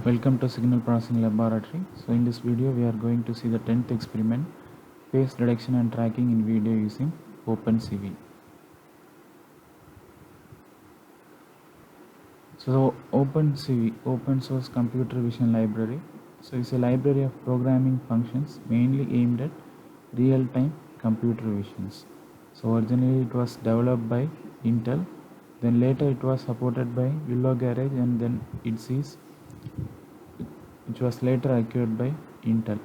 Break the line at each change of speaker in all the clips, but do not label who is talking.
Welcome to Signal Processing Laboratory. So in this video we are going to see the 10th experiment, phase detection and tracking in video using OpenCV. So OpenCV, open source computer vision library. So it's a library of programming functions mainly aimed at real-time computer visions. So originally it was developed by Intel, then later it was supported by Willow Garage, and then which was later acquired by Intel.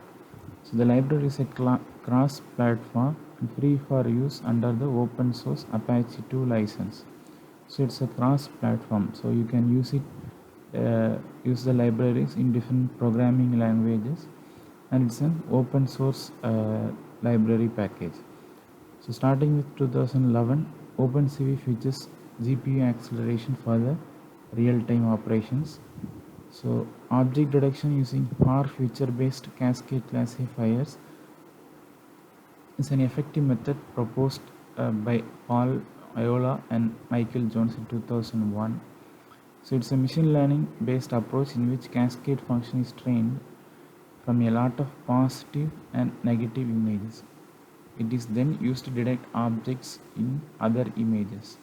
So the library is a cross-platform and free for use under the open source Apache 2 license. So it's a cross-platform, so you can use the libraries in different programming languages, and it's an open source library package. So starting with 2011, OpenCV features GPU acceleration for the real-time operations. So object detection using Haar feature-based cascade classifiers is an effective method proposed by Paul Iola and Michael Jones in 2001. So it's a machine learning based approach in which cascade function is trained from a lot of positive and negative images. It is then used to detect objects in other images.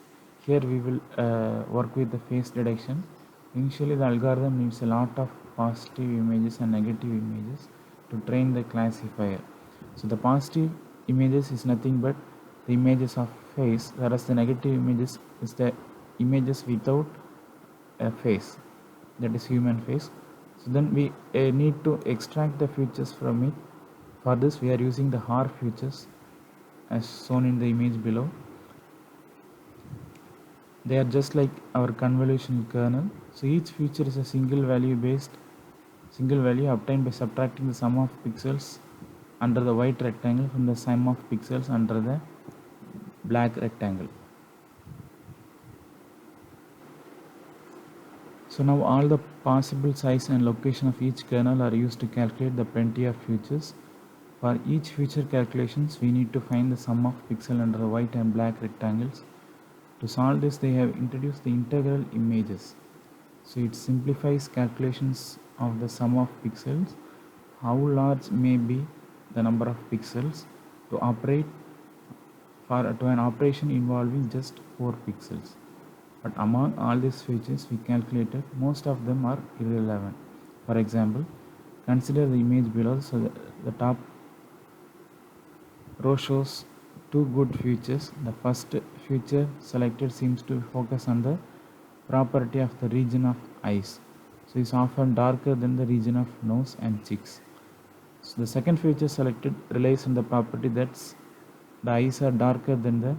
Here we will work with the face detection. Initially the algorithm needs a lot of positive images and negative images to train the classifier. So the positive images is nothing but the images of face, whereas the negative images is the images without a face, that is human face. So then we need to extract the features from it. For this we are using the Haar features as shown in the image below. They are just like our convolutional kernel. So each feature is a single value obtained by subtracting the sum of pixels under the white rectangle from the sum of pixels under the black rectangle. So now all the possible size and location of each kernel are used to calculate the plenty of features. For each feature calculations, we need to find the sum of pixel under the white and black rectangles. To solve this, they have introduced the integral images. So it simplifies calculations of the sum of pixels, how large may be the number of pixels to an operation involving just 4 pixels. But among all these features we calculated, most of them are irrelevant. For example, consider the image below. So the top row shows two good features. The first feature selected seems to focus on the property of the region of eyes. So it's often darker than the region of nose and cheeks. So the second feature selected relies on the property that the eyes are darker than the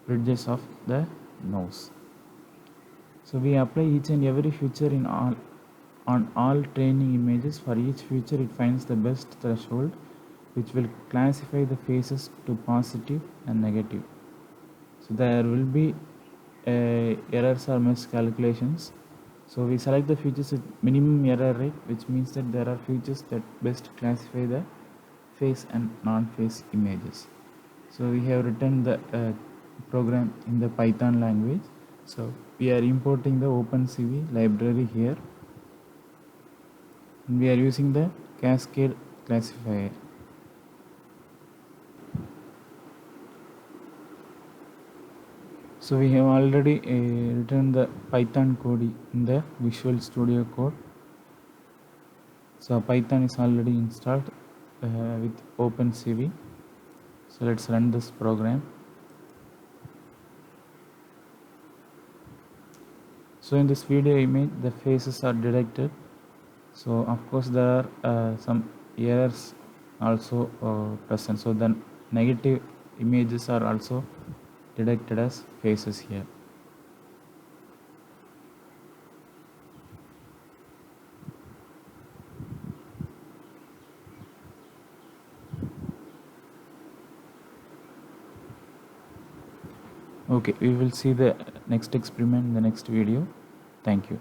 bridges of the nose. So we apply each and every feature on all training images. For each feature it finds the best threshold, which will classify the faces to positive and negative. So there will be errors or miscalculations. So we select the features with minimum error rate, which means that there are features that best classify the face and non-face images. So we have written the program in the Python language. So we are importing the OpenCV library here, and we are using the cascade classifier. So we have already written the Python code in the Visual Studio Code. So Python is already installed with OpenCV. So let's run this program. So in this video image the faces are detected. So of course there are some errors also present. So the negative images are also detected as faces here. Okay, we will see the next experiment in the next video. Thank you.